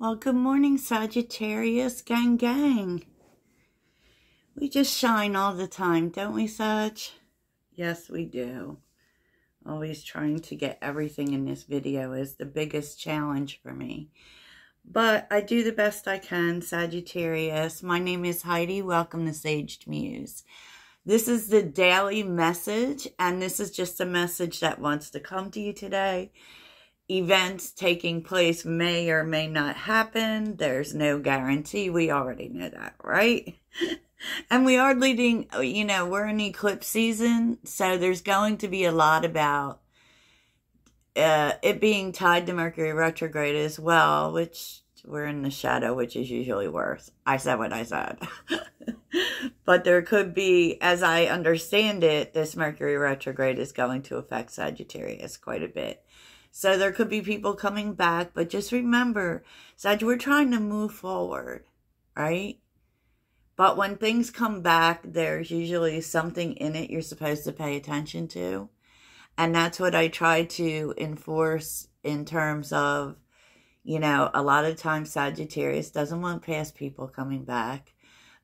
Well, good morning, Sagittarius. Gang, gang. We just shine all the time, don't we, Sag? Yes, we do. Always trying to get everything in this video is the biggest challenge for me. But I do the best I can, Sagittarius. My name is Heidi. Welcome to Saged Muse. This is the daily message, and this is just a message that wants to come to you today. Events taking place may or may not happen. There's no guarantee. We already know that, right? And we are leading, we're in eclipse season, so there's going to be a lot about it being tied to Mercury retrograde as well, which we're in the shadow, which is usually worse. I said what I said. But there could be, as I understand it, this Mercury retrograde is going to affect Sagittarius quite a bit. So there could be people coming back, but just remember, Sag, we're trying to move forward, right? But when things come back, there's usually something in it you're supposed to pay attention to. And that's what I try to enforce in terms of, a lot of times Sagittarius doesn't want past people coming back.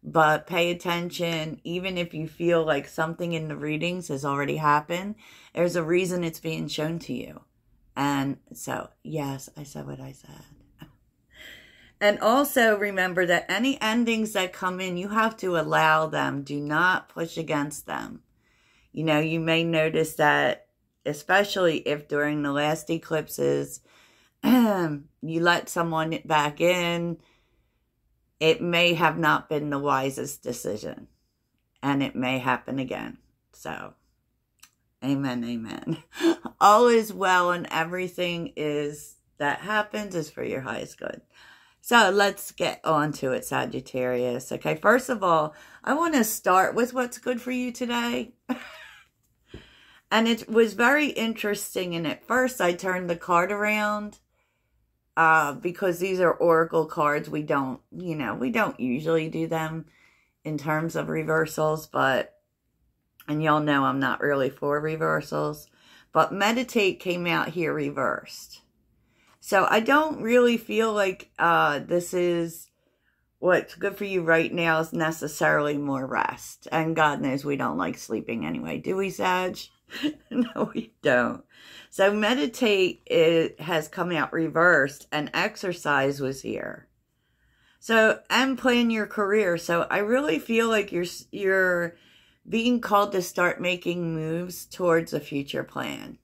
But pay attention, even if you feel like something in the readings has already happened, there's a reason it's being shown to you. And so, yes, I said what I said. And also remember that any endings that come in, you have to allow them. Do not push against them. You may notice that, especially if during the last eclipses, you let someone back in, it may have not been the wisest decision. And it may happen again. So, amen, amen. All is well and everything that happens is for your highest good. So let's get on to it, Sagittarius. Okay, first of all, I want to start with what's good for you today. And it was very interesting. And at first I turned the card around because these are oracle cards. We don't usually do them in terms of reversals, and y'all know I'm not really for reversals. But meditate came out here reversed. So I don't really feel like this is what's good for you right now is necessarily more rest. And God knows we don't like sleeping anyway. Do we, Sag? No, we don't. So meditate, it has come out reversed, and exercise was here. So, and plan your career. So I really feel like you're being called to start making moves towards a future plan.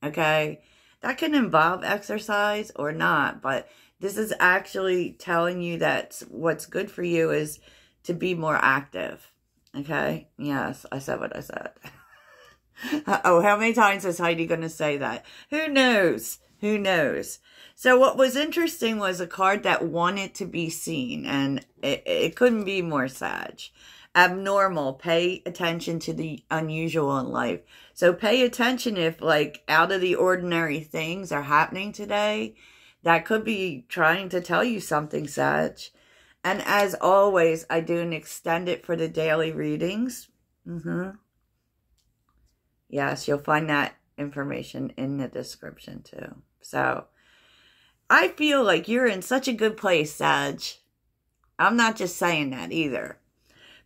Okay? That can involve exercise or not, but this is actually telling you that what's good for you is to be more active. Okay? Yes, I said what I said. Oh, how many times is Heidi going to say that? Who knows? Who knows? So what was interesting was a card that wanted to be seen, and it couldn't be more Sag. Abnormal. Pay attention to the unusual in life. So pay attention if out of the ordinary things are happening today. That could be trying to tell you something, Sag. And as always, I do an extended for the daily readings. Yes, you'll find that information in the description too. So I feel like you're in such a good place, Sag. I'm not just saying that either.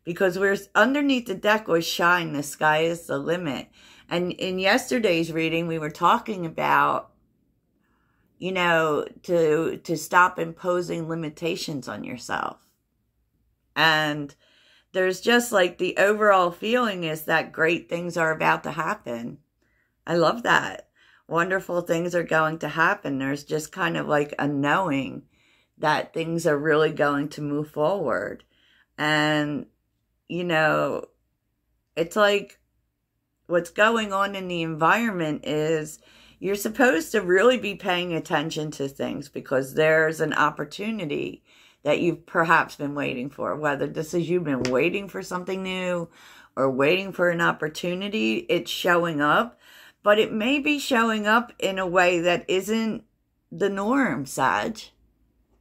Because we're underneath the deck was shine, the sky is the limit. And in yesterday's reading, we were talking about, to stop imposing limitations on yourself. And there's just the overall feeling is that great things are about to happen. I love that. Wonderful things are going to happen. There's just kind of a knowing that things are really going to move forward. And it's what's going on in the environment is you're supposed to really be paying attention to things because there's an opportunity that you've perhaps been waiting for. Whether this is you've been waiting for something new or waiting for an opportunity, it's showing up. But it may be showing up in a way that isn't the norm, Sag.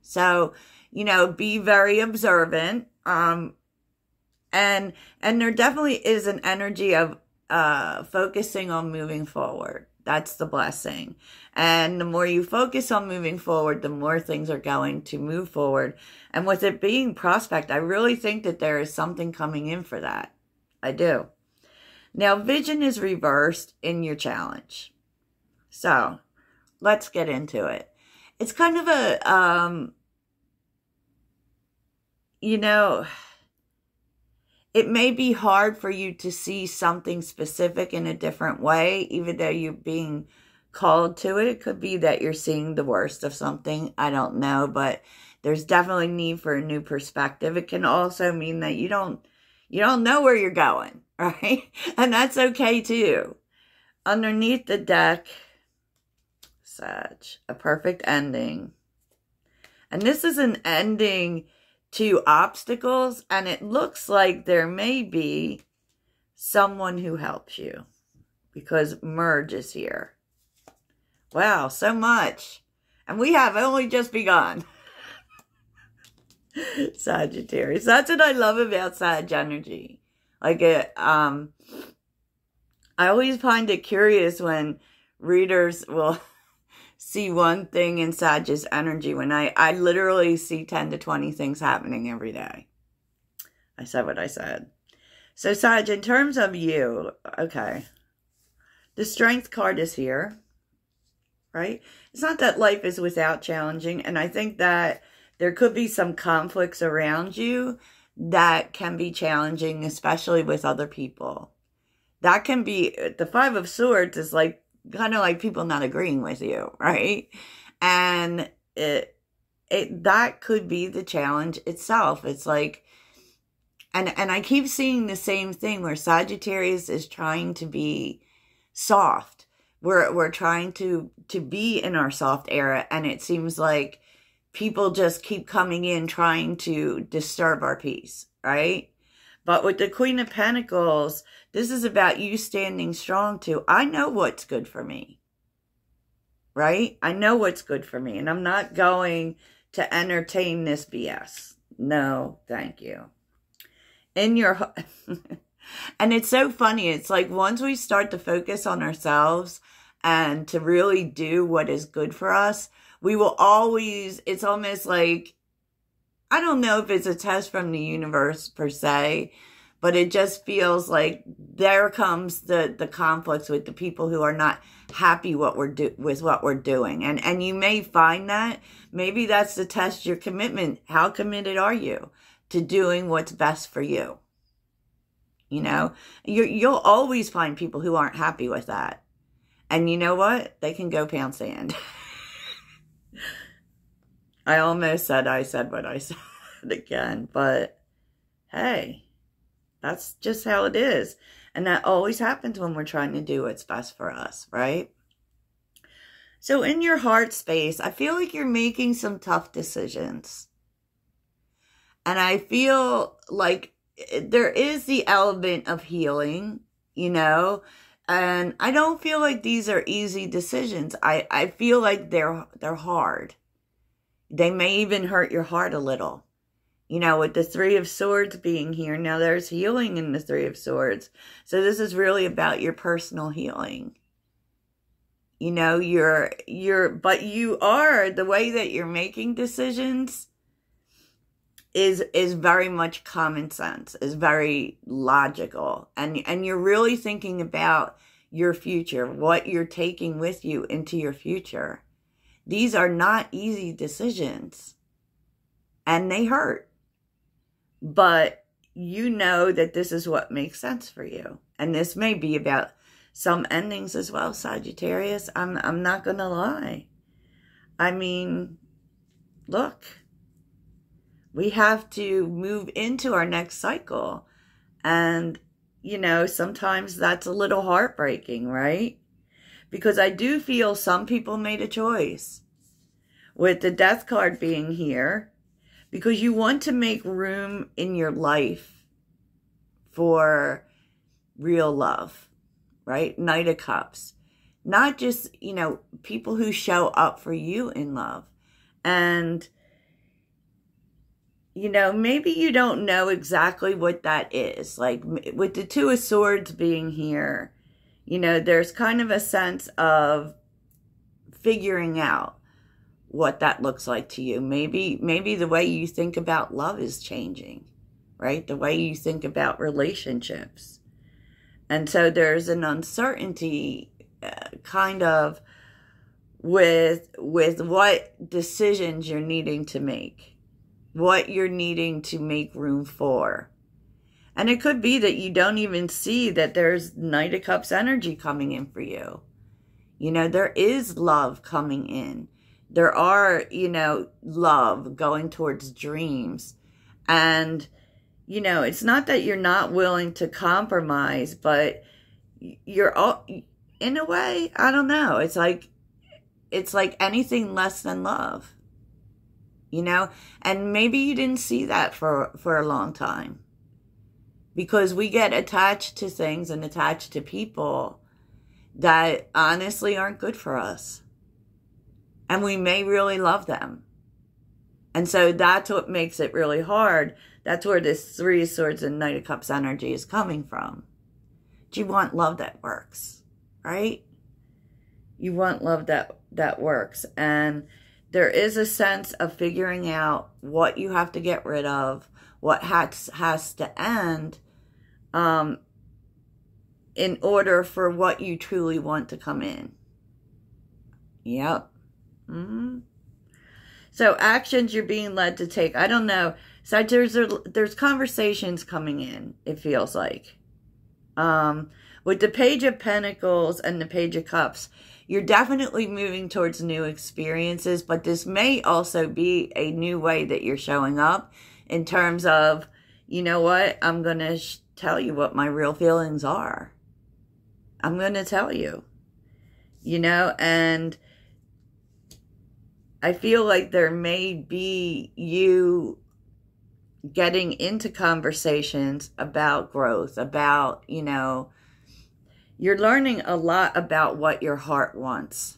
So, be very observant. And there definitely is an energy of focusing on moving forward. That's the blessing. And the more you focus on moving forward, the more things are going to move forward. And with it being prospect, I really think that there is something coming in for that. I do. Now, vision is reversed in your challenge. So, let's get into it. It's kind of a, you know, it may be hard for you to see something specific in a different way, even though you're being called to it. It could be that you're seeing the worst of something. I don't know, but there's definitely need for a new perspective. It can also mean that you don't know where you're going, right? And that's okay too. Underneath the deck, Sag, a perfect ending. And this is an ending to obstacles, and it looks like there may be someone who helps you because merge is here. Wow, so much. And we have only just begun. Sagittarius. That's what I love about Sag energy. Like I always find it curious when readers will see one thing in Sag's energy when I literally see 10 to 20 things happening every day. I said what I said. So Sag, in terms of you, okay, the Strength card is here, right? It's not that life is without challenging, and I think that there could be some conflicts around you that can be challenging, especially with other people. That can be, the Five of Swords is like, kind of like people not agreeing with you, right? And that could be the challenge itself. It's like, and I keep seeing the same thing where Sagittarius is trying to be soft. We're trying to be in our soft era, and it seems like people just keep coming in trying to disturb our peace, right? But with the Queen of Pentacles, this is about you standing strong too. I know what's good for me, right? I know what's good for me, and I'm not going to entertain this BS. No, thank you. In your, and it's so funny. It's like once we start to focus on ourselves and to really do what is good for us, we will always, it's almost like, I don't know if it's a test from the universe per se, but it just feels like there comes the conflicts with the people who are not happy with what we're doing. And you may find that maybe that's to test your commitment. How committed are you to doing what's best for you? You know, you'll always find people who aren't happy with that. And you know what? They can go pound sand. I almost said I said what I said again, but hey, that's just how it is. And that always happens when we're trying to do what's best for us, right? So in your heart space, I feel like you're making some tough decisions. And I feel like there is the element of healing, you know, and I don't feel like these are easy decisions. I feel like they're hard. They may even hurt your heart a little. You know, with the Three of Swords being here, now there's healing in the Three of Swords. So this is really about your personal healing. You know, but you are, the way that you're making decisions is very much common sense, is very logical. And you're really thinking about your future, what you're taking with you into your future. These are not easy decisions, and they hurt. But you know that this is what makes sense for you. And this may be about some endings as well, Sagittarius. I'm not going to lie. I mean, look, we have to move into our next cycle. And, you know, sometimes that's a little heartbreaking, right? Because I do feel some people made a choice with the Death card being here, because you want to make room in your life for real love, right? Knight of Cups. Not just, you know, people who show up for you in love. And, you know, maybe you don't know exactly what that is. Like with the Two of Swords being here, You know, there's kind of a sense of figuring out what that looks like to you. Maybe the way you think about love is changing, right? The way you think about relationships. And so there's an uncertainty kind of with what decisions you're needing to make, what you're needing to make room for. And it could be that you don't even see that there's Knight of Cups energy coming in for you. You know, there is love coming in. There are, you know, love going towards dreams. And, you know, it's not that you're not willing to compromise, but you're all, in a way, I don't know. It's like anything less than love, you know? And maybe you didn't see that for a long time. Because we get attached to things and attached to people that honestly aren't good for us. And we may really love them. And so that's what makes it really hard. That's where this Three of Swords and Knight of Cups energy is coming from. You want love that works, right? You want love that works. And there is a sense of figuring out what you have to get rid of, what has to end, in order for what you truly want to come in. Yep. So actions you're being led to take. I don't know. So there's conversations coming in, it feels like. With the Page of Pentacles and the Page of Cups, you're definitely moving towards new experiences, but this may also be a new way that you're showing up in terms of, you know what, I'm going to tell you what my real feelings are. I'm going to tell you, you know, and I feel like there may be you getting into conversations about growth, about, you know, you're learning a lot about what your heart wants.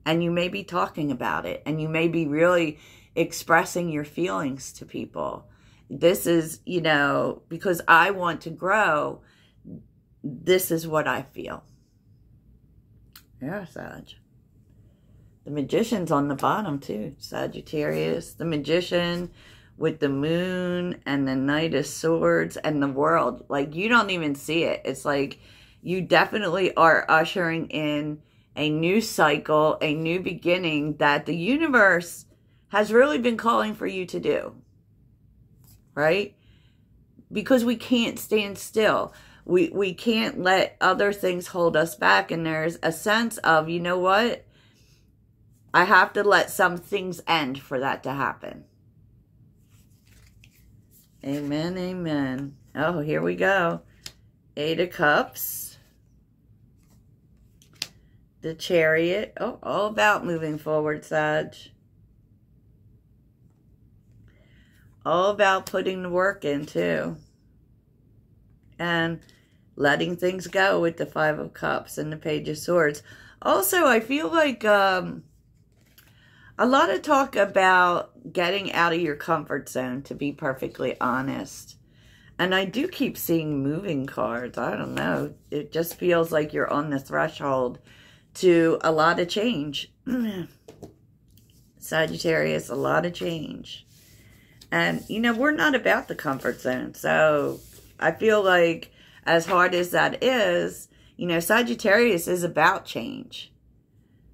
And you may be talking about it, and you may be really expressing your feelings to people. This is, you know, because I want to grow, this is what I feel. Yeah, Sag. The Magician's on the bottom too, Sagittarius. The Magician with the Moon and the Knight of Swords and the World. Like, you don't even see it. It's like you definitely are ushering in a new cycle, a new beginning that the universe has really been calling for you to do. Right? Because we can't stand still. We can't let other things hold us back. And there's a sense of, you know what? I have to let some things end for that to happen. Amen, amen. Oh, here we go. Eight of Cups. The Chariot. Oh, all about moving forward, Sag. All about putting the work in, too. And letting things go with the Five of Cups and the Page of Swords. Also, I feel like a lot of talk about getting out of your comfort zone, to be perfectly honest. And I do keep seeing moving cards. I don't know. It just feels like you're on the threshold to a lot of change. Sagittarius, a lot of change. And, you know, we're not about the comfort zone. So I feel like as hard as that is, you know, Sagittarius is about change.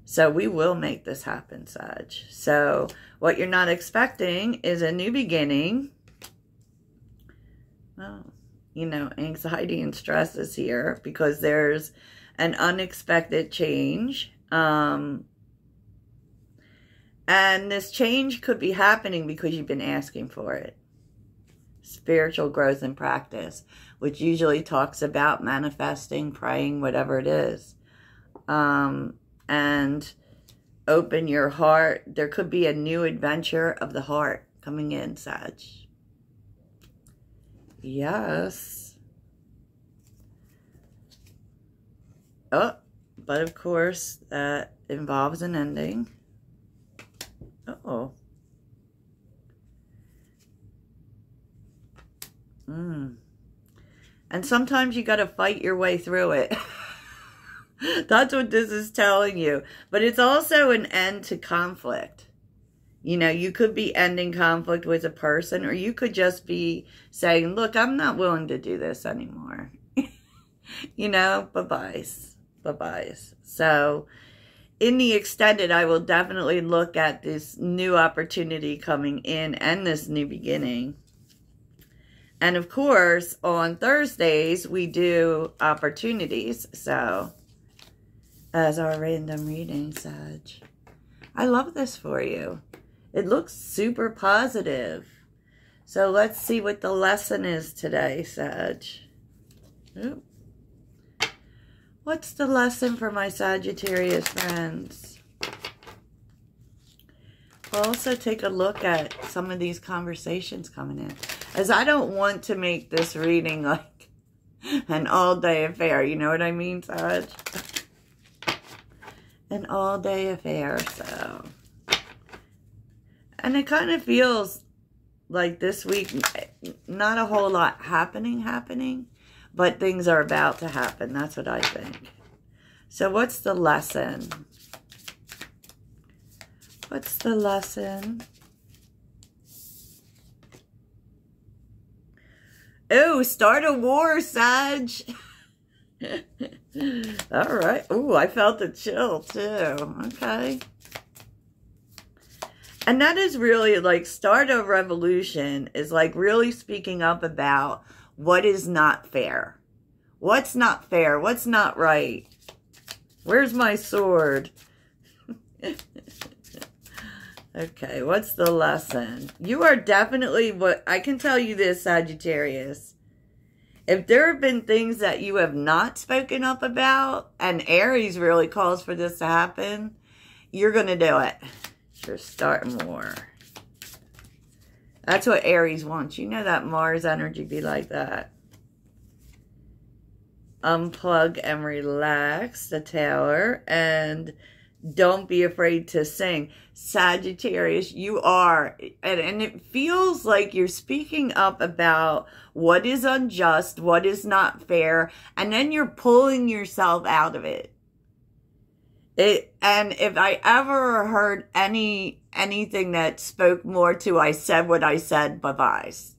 So we will make this happen, Sag. So what you're not expecting is a new beginning. Well, you know, anxiety and stress is here because there's an unexpected change. And this change could be happening because you've been asking for it. Spiritual growth and practice, which usually talks about manifesting, praying, whatever it is. And open your heart. There could be a new adventure of the heart coming in, Sag. Yes. Oh, but of course, that involves an ending. Uh-oh. And And sometimes you got to fight your way through it. That's what this is telling you. But it's also an end to conflict. You know, you could be ending conflict with a person, or you could just be saying, look, I'm not willing to do this anymore. You know, bye-byes. Bye-byes. So, in the extended, I will definitely look at this new opportunity coming in and this new beginning. And of course, on Thursdays, we do opportunities. So, as our random reading, Sag. I love this for you. It looks super positive. So let's see what the lesson is today, Sag. Oop. What's the lesson for my Sagittarius friends? We'll also take a look at some of these conversations coming in. As I don't want to make this reading like an all-day affair. You know what I mean, Sag? An all-day affair, so... And it kind of feels like this week, not a whole lot happening, but things are about to happen. That's what I think. So what's the lesson? What's the lesson? Oh, start a war, Sag. All right. Ooh, I felt a chill too. Okay. And that is really like start a revolution is like really speaking up about what is not fair. What's not fair? What's not right? Where's my sword? Okay, what's the lesson? You are definitely what I can tell you this, Sagittarius. If there have been things that you have not spoken up about, and Aries really calls for this to happen, you're going to do it. You're starting more. That's what Aries wants. You know that Mars energy be like that. Unplug and relax, the Tower, and don't be afraid to sing. Sagittarius, you are, and it feels like you're speaking up about what is unjust, what is not fair, and then you're pulling yourself out of it. And if I ever heard anything that spoke more to I said what I said, bye-byes.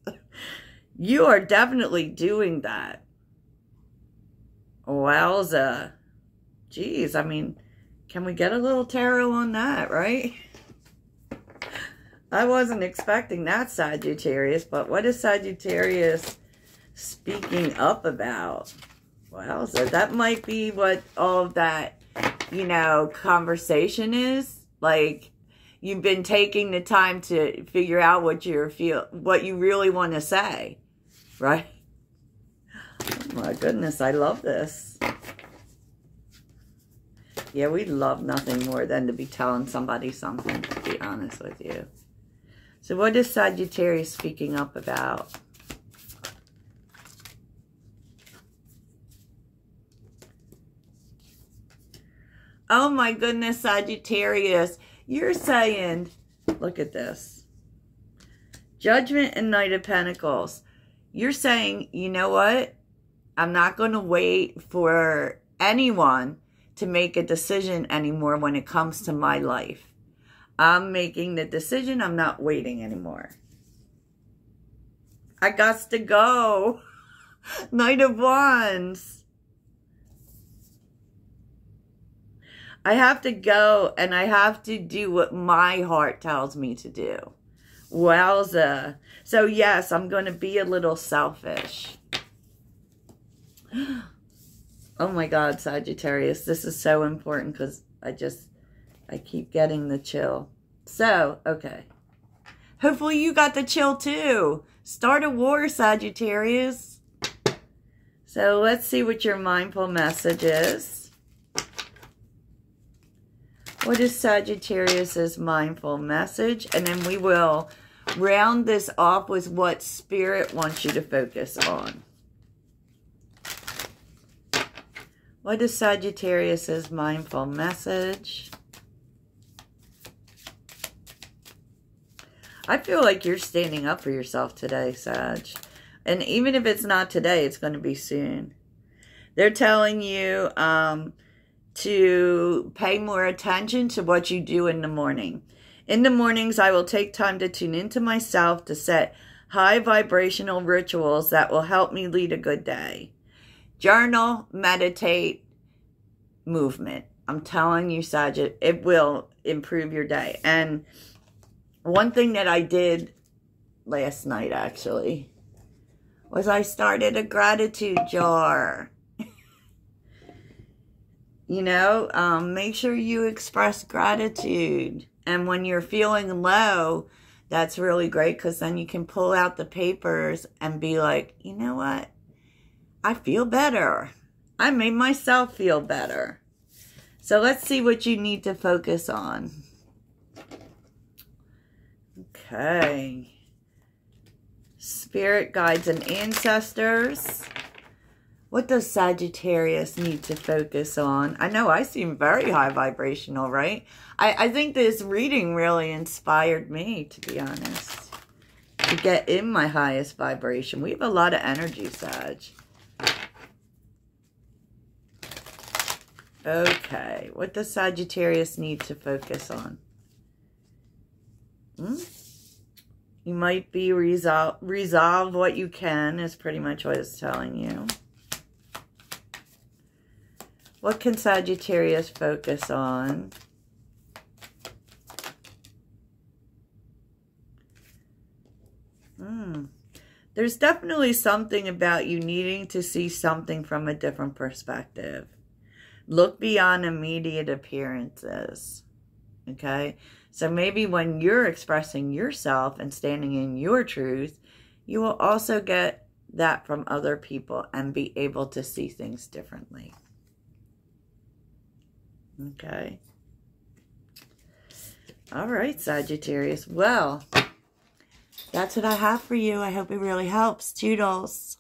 You are definitely doing that. Wowza. Geez, I mean, can we get a little tarot on that, right? I wasn't expecting that, Sagittarius, but what is Sagittarius speaking up about? Wowza, that might be what all of that, you know, conversation is. Like, you've been taking the time to figure out what you really want to say, right? Oh my goodness, I love this. Yeah, we love nothing more than to be telling somebody something, to be honest with you. So what is Sagittarius speaking up about? Oh my goodness, Sagittarius. You're saying, look at this. Judgment and Knight of Pentacles. You're saying, you know what? I'm not going to wait for anyone to make a decision anymore when it comes to my life. I'm making the decision. I'm not waiting anymore. I got to go. Knight of Wands. I have to go and I have to do what my heart tells me to do. Wowza. So yes, I'm going to be a little selfish. Oh my God, Sagittarius. This is so important because I keep getting the chill. So, okay. Hopefully you got the chill too. Start a war, Sagittarius. So let's see what your mindful message is. What is Sagittarius's mindful message? And then we will round this off with what Spirit wants you to focus on. What is Sagittarius's mindful message? I feel like you're standing up for yourself today, Sag. And even if it's not today, it's going to be soon. They're telling you to pay more attention to what you do in the morning. In the mornings, I will take time to tune into myself to set high vibrational rituals that will help me lead a good day. Journal, meditate, movement. I'm telling you, Sagittarius, it will improve your day. And one thing that I did last night, actually, was I started a gratitude jar. You know, make sure you express gratitude. And when you're feeling low, that's really great, because then you can pull out the papers and be like, you know what? I feel better. I made myself feel better. So let's see what you need to focus on. Okay. Spirit guides and ancestors. What does Sagittarius need to focus on? I know I seem very high vibrational, right? I think this reading really inspired me, to be honest, to get in my highest vibration. We have a lot of energy, Sag. Okay, what does Sagittarius need to focus on? You might be resolve what you can, is pretty much what it's telling you. What can Sagittarius focus on? There's definitely something about you needing to see something from a different perspective. Look beyond immediate appearances. Okay? So maybe when you're expressing yourself and standing in your truth, you will also get that from other people and be able to see things differently. Okay. All right, Sagittarius. Well, that's what I have for you. I hope it really helps. Toodles.